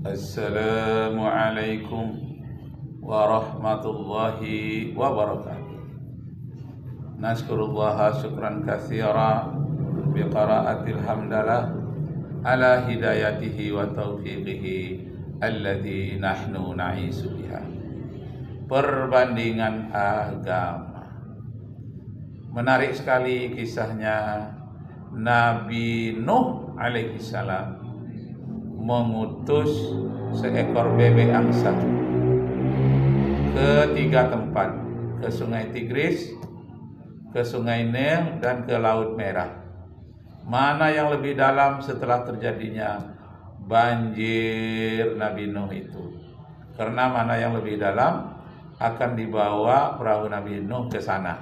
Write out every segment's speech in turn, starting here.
Assalamualaikum warahmatullahi wabarakatuh. Naskurullaha syukran katsira biqiraatil hamdalah ala hidayatihi wa taufiqihi alladzi nahnu na'isu biha. Perbandingan agama. Menarik sekali kisahnya Nabi Nuh alaihi salam mengutus seekor bebek angsa ke 3 tempat, ke Sungai Tigris, ke Sungai Nil, dan ke Laut Merah. Mana yang lebih dalam setelah terjadinya banjir Nabi Nuh itu? Karena mana yang lebih dalam akan dibawa perahu Nabi Nuh ke sana.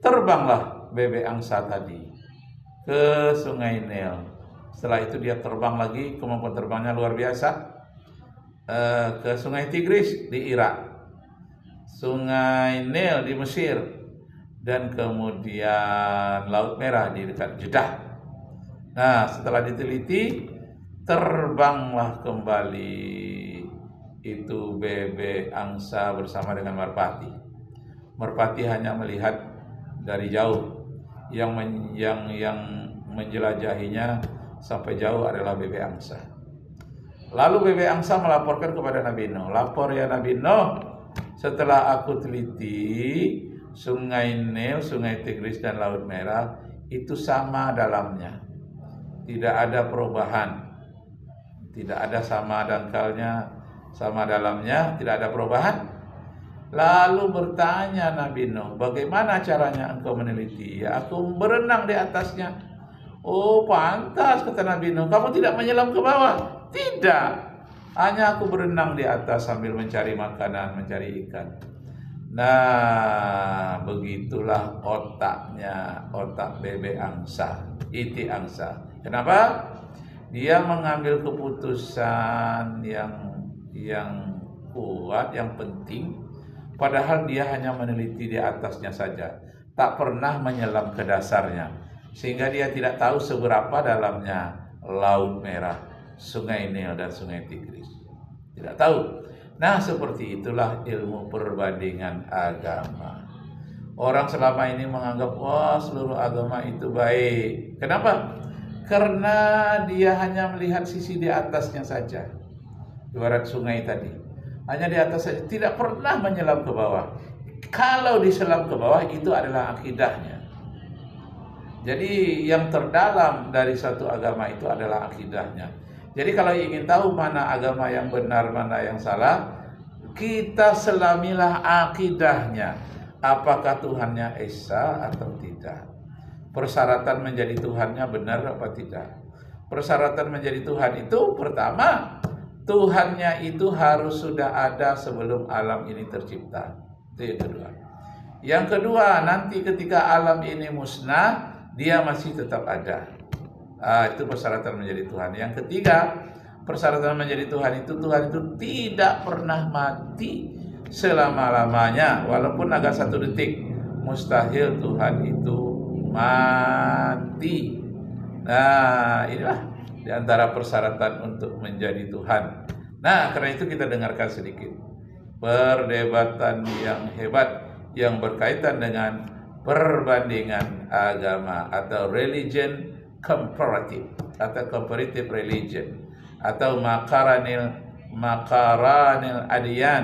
Terbanglah bebek angsa tadi ke Sungai Nil. Setelah itu dia terbang lagi, kemampuan terbangnya luar biasa, ke Sungai Tigris di Irak, Sungai Nil di Mesir, dan kemudian Laut Merah di dekat Jeddah. Nah, setelah diteliti, terbanglah kembali itu bebek angsa bersama dengan merpati. Merpati hanya melihat dari jauh, yang menjelajahinya sampai jauh adalah bebek angsa. Lalu bebek angsa melaporkan kepada Nabi Nuh, lapor ya Nabi Nuh, setelah aku teliti Sungai Nil, Sungai Tigris, dan Laut Merah itu sama dalamnya, tidak ada perubahan, tidak ada sama dangkalnya, sama dalamnya, tidak ada perubahan. Lalu bertanya Nabi Nuh, bagaimana caranya engkau meneliti? Ya, aku berenang di atasnya. Oh, pantas, kata Nabi Nuh, kamu tidak menyelam ke bawah? Tidak, hanya aku berenang di atas sambil mencari makanan, mencari ikan. Nah, begitulah otaknya, otak bebek angsa, iti angsa. Kenapa? Dia mengambil keputusan yang kuat, yang penting, padahal dia hanya meneliti di atasnya saja, tak pernah menyelam ke dasarnya. Sehingga dia tidak tahu seberapa dalamnya Laut Merah, Sungai Nil, dan Sungai Tigris. Tidak tahu. Nah, seperti itulah ilmu perbandingan agama. Orang selama ini menganggap, wah, seluruh agama itu baik. Kenapa? Karena dia hanya melihat sisi di atasnya saja. Ibarat sungai tadi, hanya di atas saja, tidak pernah menyelam ke bawah. Kalau diselam ke bawah, itu adalah akidahnya. Jadi yang terdalam dari satu agama itu adalah akidahnya. Jadi kalau ingin tahu mana agama yang benar, mana yang salah, kita selamilah akidahnya. Apakah Tuhannya Esa atau tidak? Persyaratan menjadi Tuhannya benar apa tidak? Persyaratan menjadi Tuhan itu pertama, Tuhannya itu harus sudah ada sebelum alam ini tercipta. Itu yang kedua. Yang kedua, nanti ketika alam ini musnah, dia masih tetap ada. Itu persyaratan menjadi Tuhan. Yang ketiga, persyaratan menjadi Tuhan itu tidak pernah mati selama-lamanya, walaupun agak 1 detik. Mustahil Tuhan itu mati. Nah, inilah diantara persyaratan untuk menjadi Tuhan. Nah, karena itu kita dengarkan sedikit perdebatan yang hebat yang berkaitan dengan perbandingan agama atau religion comparative atau comparative religion atau makaranil adiyan,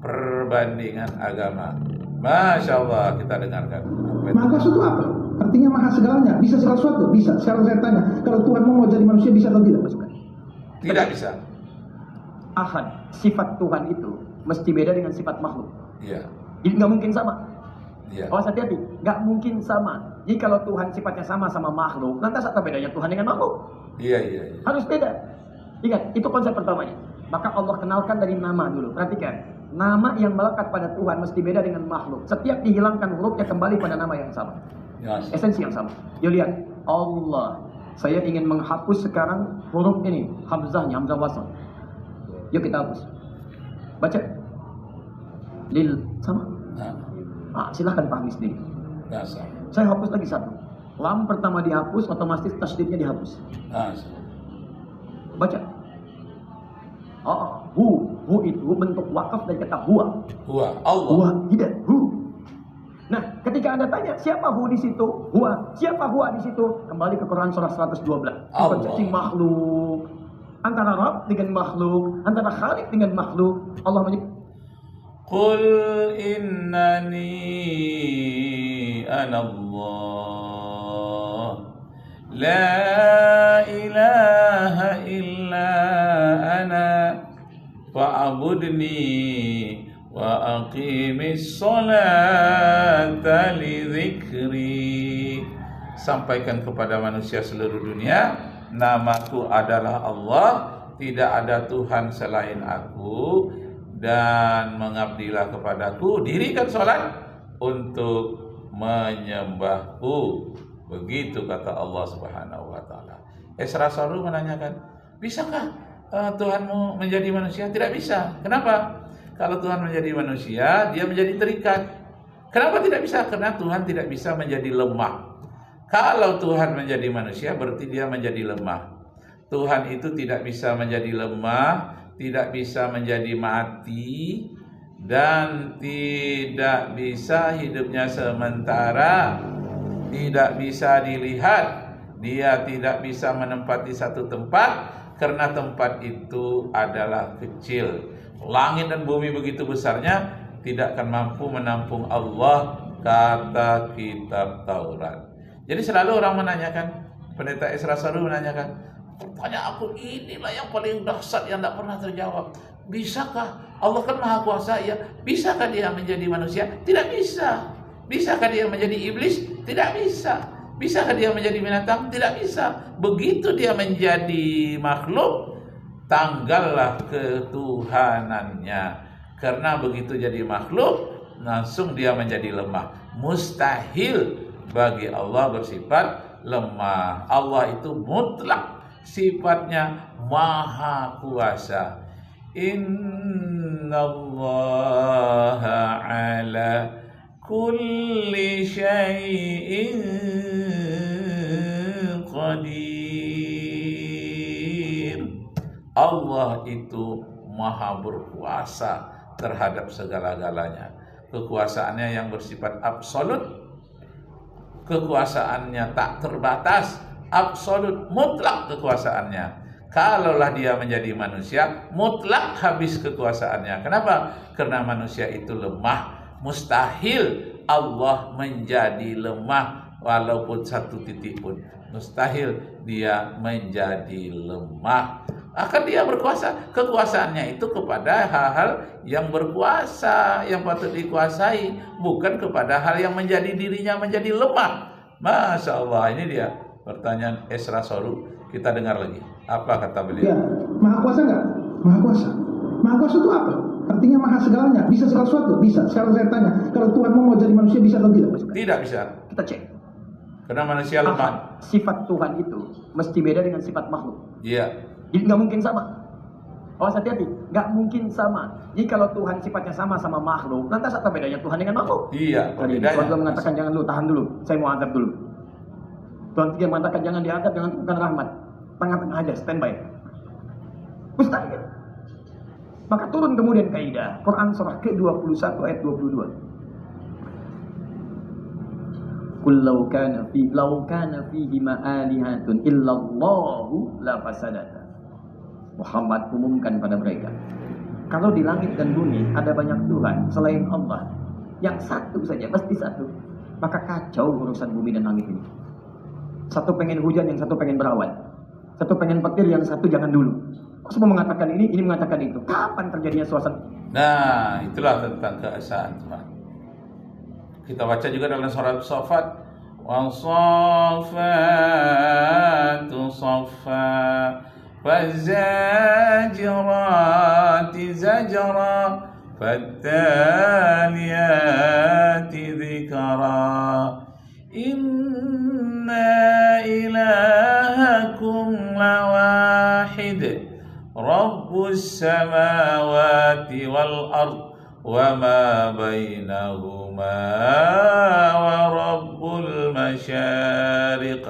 perbandingan agama. Masya Allah, kita dengarkan. Maka itu apa? Artinya maha segalanya, bisa segala sesuatu, bisa. Sekarang saya tanya, kalau Tuhan mau jadi manusia bisa atau tidak? Tidak bisa. Ahad, sifat Tuhan itu mesti beda dengan sifat makhluk. Iya. Jadi nggak mungkin sama. Ya. Oh, hati-hati, nggak mungkin sama. Jadi kalau Tuhan sifatnya sama makhluk, lantas apa bedanya Tuhan dengan makhluk? Iya. Harus beda. Ingat, itu konsep pertamanya. Maka Allah kenalkan dari nama dulu. Perhatikan, nama yang melekat pada Tuhan mesti beda dengan makhluk. Setiap dihilangkan hurufnya kembali pada nama yang sama. Yes. Esensi yang sama. Yuk lihat, Allah. Saya ingin menghapus sekarang huruf ini, hamzahnya, hamzah wasal. Yuk kita hapus. Baca. Lil sama. Silahkan pahami sendiri. Saya hapus lagi 1. Lam pertama dihapus, otomatis tasdidnya dihapus. Baca. hu itu bentuk wakaf dari kata huwa. Huwa, Allah. Huwa, tidak hu. Nah, ketika Anda tanya siapa hu di situ, huwa, siapa huwa di situ, kembali ke Quran surah 112. Konsepsi makhluk, antara Rabb dengan makhluk, antara Khalik dengan makhluk. Allah menyebut Qul innani anallah la ilaha illa ana fa'budni wa aqimis salata li dzikri. Sampaikan kepada manusia seluruh dunia, namaku adalah Allah, tidak ada Tuhan selain aku, dan mengabdilah kepadaku, dirikan sholat untuk menyembahku. Begitu kata Allah Subhanahu wa taala. Esra Saru menanyakan, bisakah Tuhanmu menjadi manusia? Tidak bisa. Kenapa? Kalau Tuhan menjadi manusia, dia menjadi terikat. Kenapa tidak bisa? Karena Tuhan tidak bisa menjadi lemah. Kalau Tuhan menjadi manusia, berarti dia menjadi lemah. Tuhan itu tidak bisa menjadi lemah, tidak bisa menjadi mati, dan tidak bisa hidupnya sementara, tidak bisa dilihat. Dia tidak bisa menempati satu tempat karena tempat itu adalah kecil. Langit dan bumi begitu besarnya, tidak akan mampu menampung Allah, kata kitab Taurat. Jadi selalu orang menanyakan, Pendeta Esra Saru menanyakan, pertanyaan aku inilah yang paling dahsyat yang tidak pernah terjawab. Bisakah Allah kan Maha Kuasa ya? Bisakah dia menjadi manusia? Tidak bisa. Bisakah dia menjadi iblis? Tidak bisa. Bisakah dia menjadi binatang? Tidak bisa. Begitu dia menjadi makhluk, tanggallah ketuhanannya. Karena begitu jadi makhluk, langsung dia menjadi lemah. Mustahil bagi Allah bersifat lemah. Allah itu mutlak, sifatnya maha kuasa. Innallaha ala kulli syai'in qadir. Allah itu maha berkuasa terhadap segala-galanya. Kekuasaannya yang bersifat absolut, kekuasaannya tak terbatas, absolut, mutlak kekuasaannya. Kalaulah dia menjadi manusia, mutlak habis kekuasaannya. Kenapa? Karena manusia itu lemah. Mustahil Allah menjadi lemah walaupun satu titik pun. Mustahil dia menjadi lemah. Akan dia berkuasa. Kekuasaannya itu kepada hal-hal yang berkuasa, yang patut dikuasai, bukan kepada hal yang menjadi dirinya menjadi lemah. Masya Allah, ini dia pertanyaan Esra Saru. Kita dengar lagi. Apa kata beliau? Ya, maha kuasa enggak? Maha kuasa. Maha kuasa itu apa? Artinya maha segalanya. Bisa segala sesuatu? Bisa. Sekarang saya tanya, kalau Tuhan mau jadi manusia bisa atau tidak? Tidak bisa. Kita cek. Karena manusia lemah. Sifat Tuhan itu mesti beda dengan sifat makhluk. Iya. Jadi nggak mungkin sama. Awas hati-hati, nggak mungkin sama. Jadi kalau Tuhan sifatnya sama makhluk, lantas apa bedanya Tuhan dengan makhluk? Iya. Tadi Tuhan mengatakan jangan dulu, tahan dulu, saya mau azab dulu. Tuhan tidak mengatakan jangan diazab, jangan bukan rahmat. Tengah-tengah aja, standby. Mustahil. Maka turun kemudian kaidah Quran surah ke-21 ayat 22. Qul law kana fihi ma'alihatun illallahu la fasadata. Muhammad umumkan pada mereka, kalau di langit dan bumi ada banyak Tuhan selain Allah, yang satu saja, pasti satu, maka kacau urusan bumi dan langit ini. Satu pengen hujan, yang satu pengen berawan. Satu pengen petir, yang satu jangan dulu. Kok semua mengatakan ini mengatakan itu. Kapan terjadinya suasana? Nah, itulah tentang keesaan Tuhan. Kita baca juga dalam surat Shafat, was-saffatu saffa faz-zajirati zajra fattaliyati dhikra inna ilahakum lawahid rabbus samawati wal ard wa ma bainahuma wa rabbul masyariq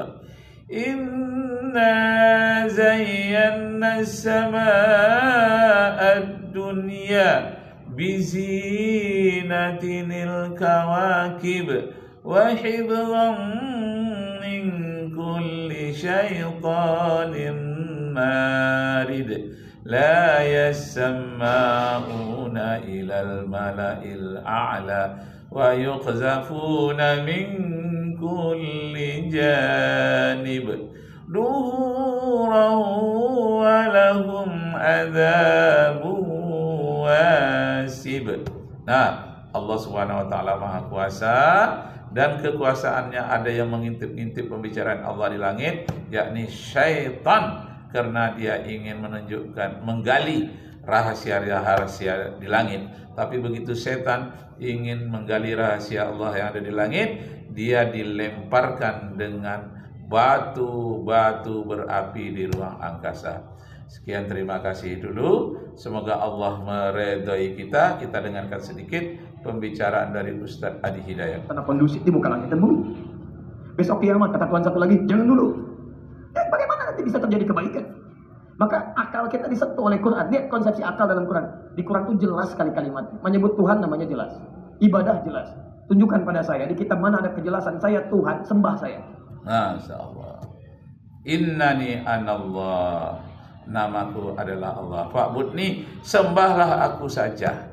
Inna zayyana as-samaa'a ad-dunya bizinatinil kawakib wa hifdhan min kulli syaitanin marid la yasma'una ilal mala'il a'la wa yuqzafuna min kulli janib duhuran wa lahum adzabun wasib. Nah, Allah Subhanahu wa taala Maha Kuasa, dan kekuasaannya ada yang mengintip-intip pembicaraan Allah di langit, yakni syaitan, karena dia ingin menunjukkan, menggali rahasia-rahasia di langit. Tapi begitu setan ingin menggali rahasia Allah yang ada di langit, dia dilemparkan dengan batu-batu berapi di ruang angkasa. Sekian, terima kasih dulu. Semoga Allah meredai kita. Kita dengarkan sedikit pembicaraan dari Ustadz Adi Hidayat. Tanah kondusif di muka langit dan bumi. Besok kiamat, kata Tuhan satu lagi, jangan dulu. Bagaimana nanti bisa terjadi kebaikan? Maka akal kita disentuh oleh Quran. Lihat konsepsi akal dalam Quran. Di Quran itu jelas sekali kalimat. Menyebut Tuhan namanya jelas. Ibadah jelas. Tunjukkan pada saya. Di kitab mana ada kejelasan saya Tuhan, sembah saya. Masya Allah. Innani anallah. Namaku adalah Allah. Fa'budni, sembahlah aku saja.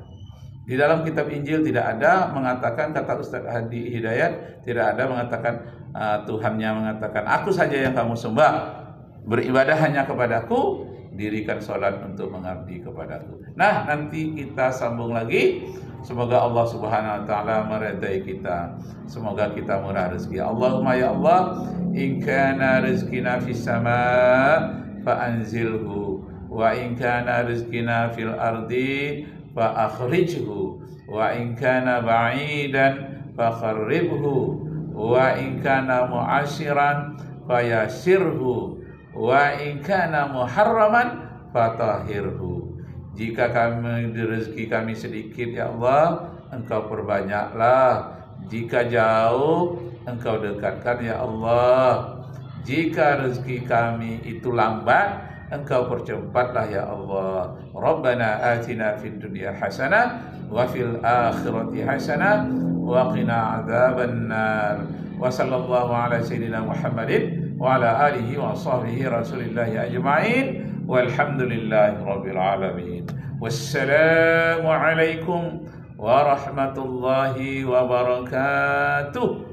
Di dalam kitab Injil tidak ada mengatakan, kata Ustadz Adi Hidayat, tidak ada mengatakan Tuhannya mengatakan aku saja yang kamu sembah, beribadah hanya kepadaku, dirikan sholat untuk mengabdi kepadaku. Nah, nanti kita sambung lagi. Semoga Allah Subhanahu wa taala meridai kita. Semoga kita murah rezeki. Allahumma ya Allah, in kana rizqina fis sama' fa anzilhu, wa in kana rizqina fil ardi fa akhrijhu, wa in kana ba'idan fa kharribhu, wa in kana mu'asyiran fa yasirhu, wa in kana muharraman fa tahhirhu. Jika kami rezeki kami sedikit ya Allah, Engkau perbanyaklah. Jika jauh, Engkau dekatkan ya Allah. Jika rezeki kami itu lambat, Engkau percepatlah ya Allah. Rabbana atina fid dunya hasanah wa fil akhirati hasanah wa qina adzabannar. Wa sallallahu ala sayyidina Muhammadin wa ala alihi wa sahbihi rasulillahi ajma'in. Walhamdulillahi rabbil alamin. Wassalamu alaikum warahmatullahi wabarakatuh.